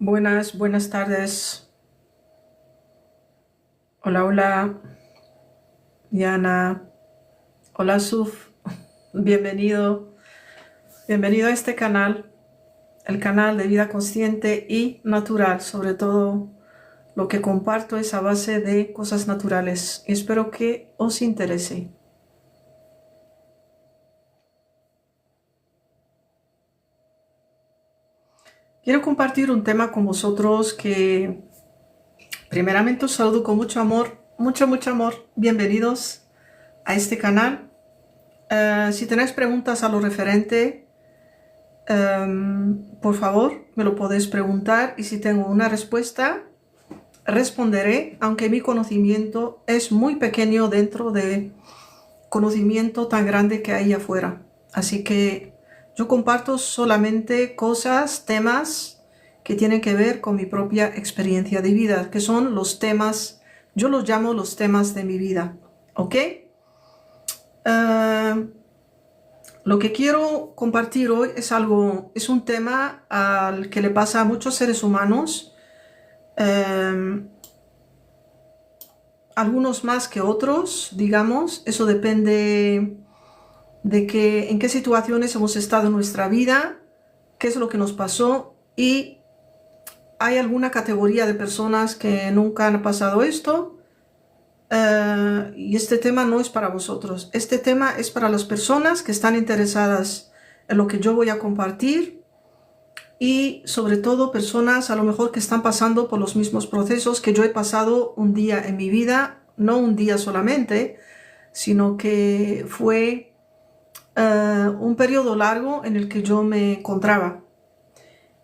Buenas tardes. Hola, hola, Diana. Hola, Suf. Bienvenido. Bienvenido a este canal, el canal de vida consciente y natural. Sobre todo, lo que comparto es a base de cosas naturales. Y espero que os interese. Quiero compartir un tema con vosotros que primeramente os saludo con mucho amor, mucho amor. Bienvenidos a este canal. Si tenéis preguntas a lo referente, por favor, me lo podéis preguntar y si tengo una respuesta, responderé, aunque mi conocimiento es muy pequeño dentro de conocimiento tan grande que hay afuera. Así que yo comparto solamente cosas, temas que tienen que ver con mi propia experiencia de vida, que son los temas, yo los llamo los temas de mi vida, ¿ok? Lo que quiero compartir hoy es un tema al que le pasa a muchos seres humanos, algunos más que otros, digamos. Eso depende de en qué situaciones hemos estado en nuestra vida, qué es lo que nos pasó, y hay alguna categoría de personas que nunca han pasado esto, y este tema no es para vosotros. Este tema es para las personas que están interesadas en lo que yo voy a compartir, y sobre todo personas a lo mejor que están pasando por los mismos procesos que yo he pasado un día en mi vida, no un día solamente, sino que fue un periodo largo en el que yo me encontraba.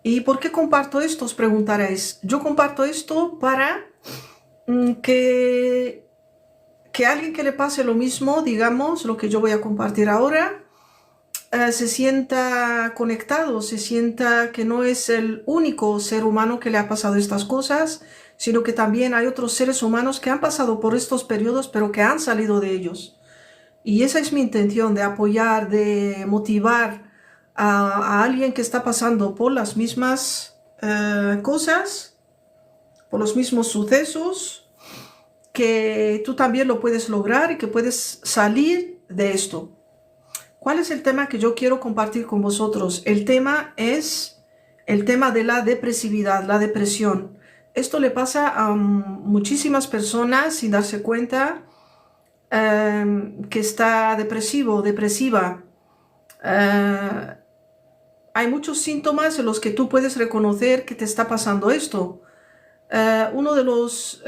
¿Y por qué comparto esto? Os preguntaréis. Yo comparto esto para que alguien que le pase lo mismo, digamos, lo que yo voy a compartir ahora, se sienta conectado, se sienta que no es el único ser humano que le ha pasado estas cosas, sino que también hay otros seres humanos que han pasado por estos periodos, pero que han salido de ellos. Y esa es mi intención, de apoyar, de motivar a alguien que está pasando por las mismas cosas, por los mismos sucesos, que tú también lo puedes lograr y que puedes salir de esto. ¿Cuál es el tema que yo quiero compartir con vosotros? El tema es el tema de la depresividad, la depresión. Esto le pasa a muchísimas personas sin darse cuenta que está depresivo o depresiva. Hay muchos síntomas en los que tú puedes reconocer que te está pasando esto. Uno de los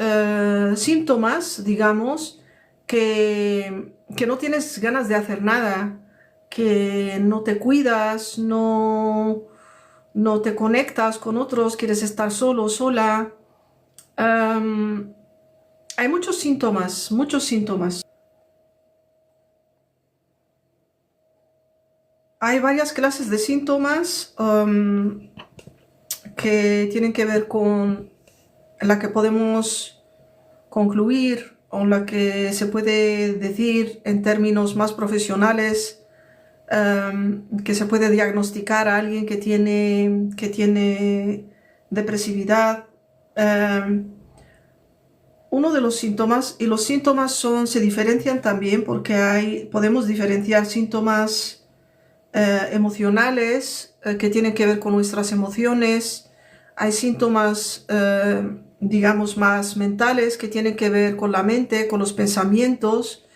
síntomas, digamos, que no tienes ganas de hacer nada, que no te cuidas, no te conectas con otros, quieres estar solo, sola. Hay muchos síntomas, muchos síntomas. Hay varias clases de síntomas que tienen que ver con la que podemos concluir o la que se puede decir en términos más profesionales, que se puede diagnosticar a alguien que tiene depresividad. Uno de los síntomas, y los síntomas se diferencian también porque podemos diferenciar síntomas emocionales que tienen que ver con nuestras emociones. Hay síntomas, digamos, más mentales que tienen que ver con la mente, con los pensamientos,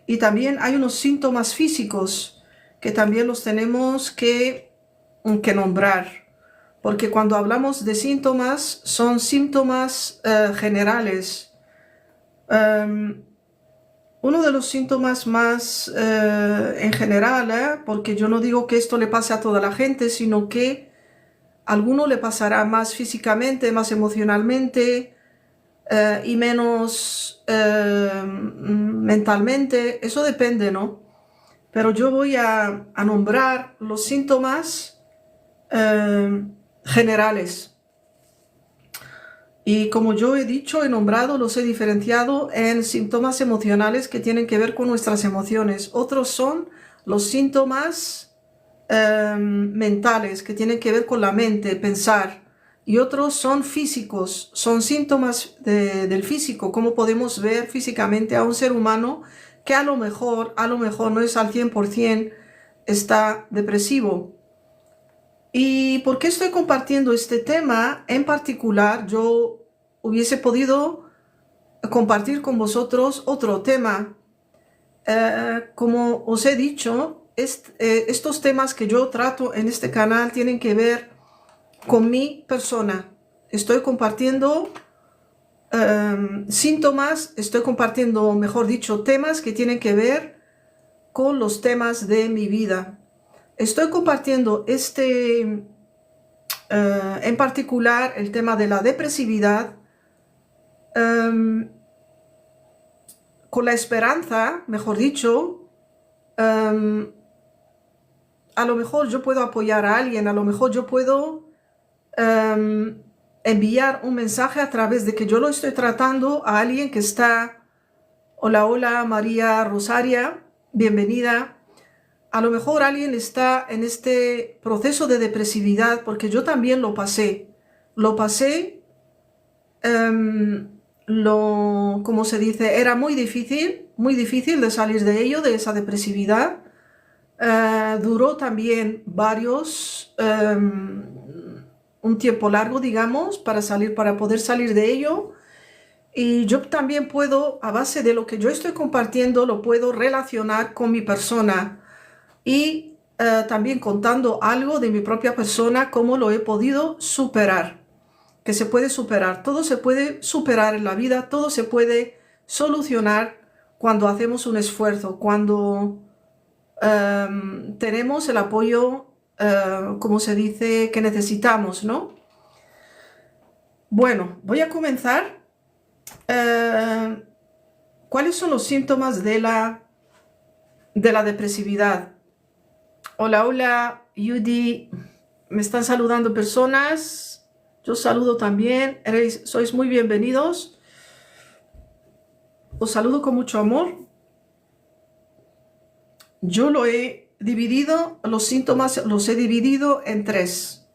y también hay unos síntomas físicos que también los tenemos que nombrar, porque cuando hablamos de síntomas son síntomas generales. Uno de los síntomas más en general, porque yo no digo que esto le pase a toda la gente, sino que a alguno le pasará más físicamente, más emocionalmente y menos mentalmente. Eso depende, ¿no? Pero yo voy a nombrar los síntomas generales. Y como yo he dicho, he nombrado, los he diferenciado en síntomas emocionales que tienen que ver con nuestras emociones. Otros son los síntomas mentales que tienen que ver con la mente, pensar. y otros son físicos, son síntomas del físico, como podemos ver físicamente a un ser humano que a lo mejor no es al 100% está depresivo. ¿Y por qué estoy compartiendo este tema en particular? Yo hubiese podido compartir con vosotros otro tema. Como os he dicho, estos temas que yo trato en este canal tienen que ver con mi persona. Estoy compartiendo síntomas, estoy compartiendo, mejor dicho, temas que tienen que ver con los temas de mi vida. Estoy compartiendo en particular el tema de la depresividad con la esperanza, mejor dicho, a lo mejor yo puedo apoyar a alguien, a lo mejor yo puedo enviar un mensaje a través de que yo lo estoy tratando a alguien que está, hola, hola, María Rosaria, bienvenida. A lo mejor alguien está en este proceso de depresividad porque yo también lo pasé. Lo pasé, como se dice, era muy difícil de salir de ello, de esa depresividad. Duró también un tiempo largo, digamos, para poder salir de ello. Y yo también puedo, a base de lo que yo estoy compartiendo, lo puedo relacionar con mi persona y también contando algo de mi propia persona, cómo lo he podido superar, que se puede superar, todo se puede superar en la vida, todo se puede solucionar cuando hacemos un esfuerzo, cuando tenemos el apoyo, como se dice, que necesitamos, ¿no? Bueno, voy a comenzar. ¿Cuáles son los síntomas de la depresividad? Hola, hola, Judy. Me están saludando personas. Yo saludo también. Sois muy bienvenidos. Os saludo con mucho amor. Yo los síntomas los he dividido en 3.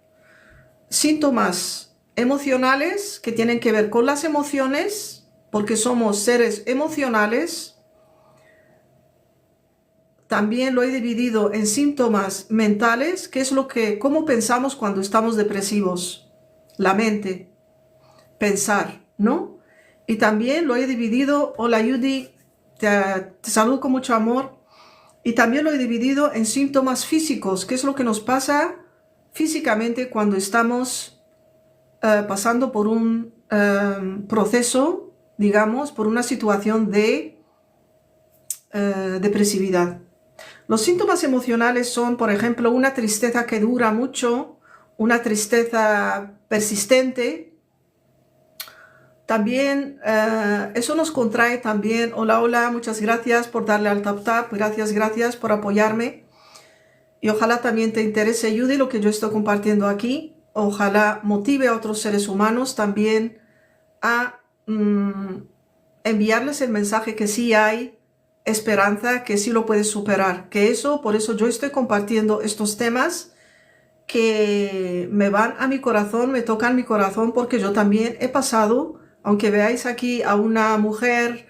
Síntomas emocionales que tienen que ver con las emociones, porque somos seres emocionales. También lo he dividido en síntomas mentales, que es cómo pensamos cuando estamos depresivos. La mente, pensar, ¿no? Y también lo he dividido, hola Judy, te saludo con mucho amor. Y también lo he dividido en síntomas físicos, que es lo que nos pasa físicamente cuando estamos pasando por un proceso, digamos, por una situación de depresividad. Los síntomas emocionales son, por ejemplo, una tristeza que dura mucho, una tristeza persistente. También eso nos contrae también. Hola, hola, muchas gracias por darle al tap tap, gracias por apoyarme. Y ojalá también te interese, Judy, lo que yo estoy compartiendo aquí. Ojalá motive a otros seres humanos también a enviarles el mensaje que sí hay esperanza, que sí lo puedes superar, por eso yo estoy compartiendo estos temas que me van a mi corazón, me tocan mi corazón, porque yo también he pasado, aunque veáis aquí a una mujer,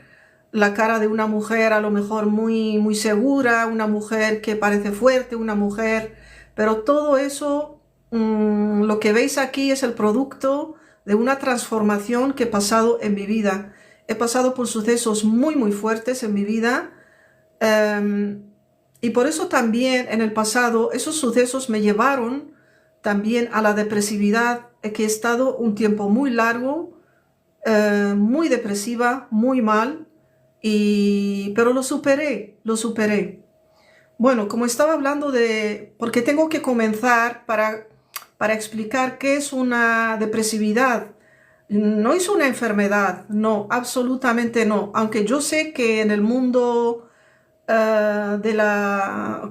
la cara de una mujer a lo mejor muy, muy segura, una mujer que parece fuerte, una mujer, pero todo eso, lo que veis aquí es el producto de una transformación que he pasado en mi vida. He pasado por sucesos muy, muy fuertes en mi vida y por eso también en el pasado esos sucesos me llevaron también a la depresividad, que he estado un tiempo muy largo, muy depresiva, muy mal, pero lo superé. Bueno, como estaba hablando porque tengo que comenzar para explicar qué es una depresividad. No es una enfermedad, no, absolutamente no. Aunque yo sé que en el mundo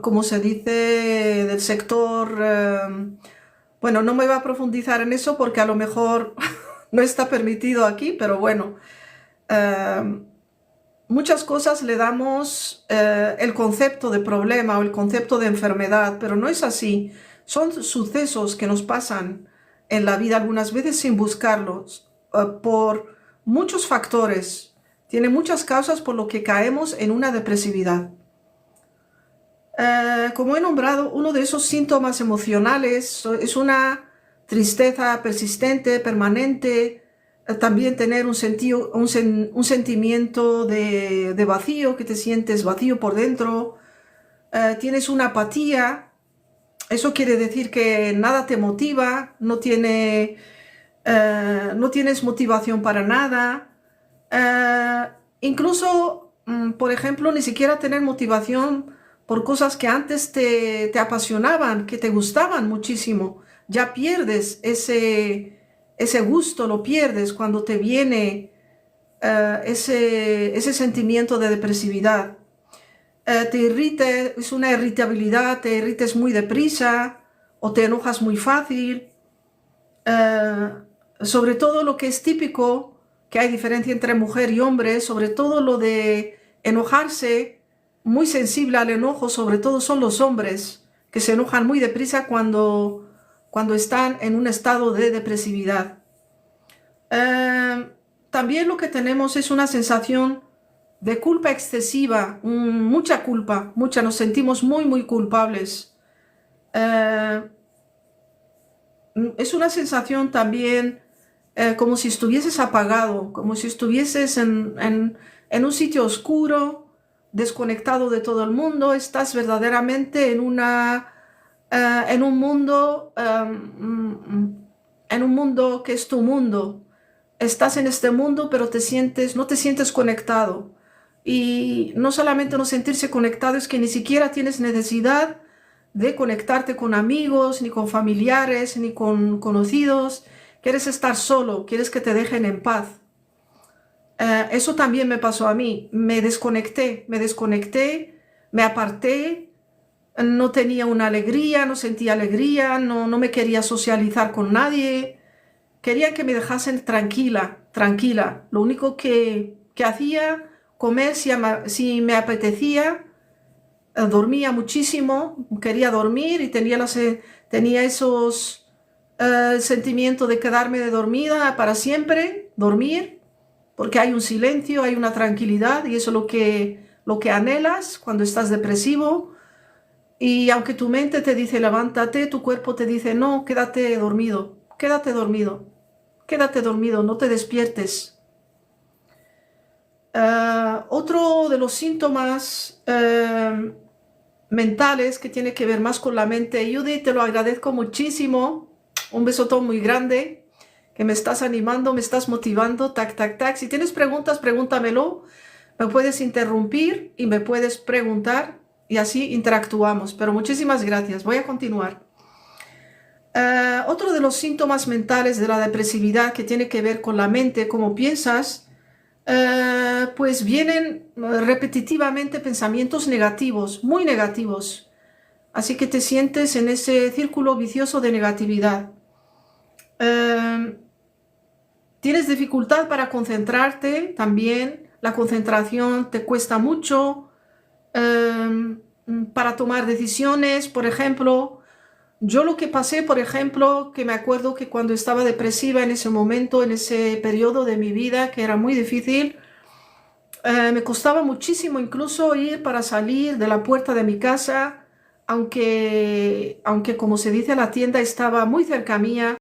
como se dice, del sector, bueno, no me voy a profundizar en eso porque a lo mejor no está permitido aquí, pero bueno, muchas cosas le damos el concepto de problema o el concepto de enfermedad, pero no es así. Son sucesos que nos pasan en la vida algunas veces sin buscarlos, por muchos factores. Tiene muchas causas por lo que caemos en una depresividad. Como he nombrado, uno de esos síntomas emocionales es una tristeza persistente, permanente, también tener un sentimiento de vacío, que te sientes vacío por dentro, tienes una apatía, eso quiere decir que nada te motiva, no tienes motivación para nada, incluso, por ejemplo, ni siquiera tener motivación por cosas que antes te apasionaban, que te gustaban muchísimo. Ya pierdes ese gusto, lo pierdes cuando te viene ese sentimiento de depresividad. Te irrita, es una irritabilidad, te irrites muy deprisa o te enojas muy fácil. Sobre todo lo que es típico, que hay diferencia entre mujer y hombre, sobre todo lo de enojarse, muy sensible al enojo, sobre todo son los hombres, que se enojan muy deprisa cuando están en un estado de depresividad. También lo que tenemos es una sensación de culpa excesiva, mucha culpa, nos sentimos muy culpables. Es una sensación también como si estuvieses apagado, como si estuvieses en un sitio oscuro, desconectado de todo el mundo, estás verdaderamente en un mundo que es tu mundo. Estás en este mundo, pero no te sientes conectado. Y no solamente no sentirse conectado, es que ni siquiera tienes necesidad de conectarte con amigos, ni con familiares, ni con conocidos. Quieres estar solo, quieres que te dejen en paz. Eso también me pasó a mí. Me desconecté, me aparté, no tenía una alegría, no sentía alegría, no me quería socializar con nadie. Quería que me dejasen tranquila. Lo único que hacía, comer si me apetecía, dormía muchísimo, quería dormir y tenía esos sentimientos de quedarme dormida para siempre, dormir, porque hay un silencio, hay una tranquilidad y eso es lo que anhelas cuando estás depresivo. Y aunque tu mente te dice levántate, tu cuerpo te dice no, quédate dormido, no te despiertes. Otro de los síntomas mentales que tiene que ver más con la mente, Judy, te lo agradezco muchísimo, un besotón muy grande, que me estás animando, me estás motivando, tac. Si tienes preguntas, pregúntamelo, me puedes interrumpir y me puedes preguntar y así interactuamos, pero muchísimas gracias, voy a continuar. Otro de los síntomas mentales de la depresividad que tiene que ver con la mente, cómo piensas, pues vienen repetitivamente pensamientos negativos, muy negativos. Así que te sientes en ese círculo vicioso de negatividad. Tienes dificultad para concentrarte también. La concentración te cuesta mucho para tomar decisiones, por ejemplo. Yo lo que pasé, por ejemplo, que me acuerdo que cuando estaba depresiva en ese momento, en ese periodo de mi vida, que era muy difícil, me costaba muchísimo incluso ir para salir de la puerta de mi casa, aunque como se dice, la tienda estaba muy cerca mía.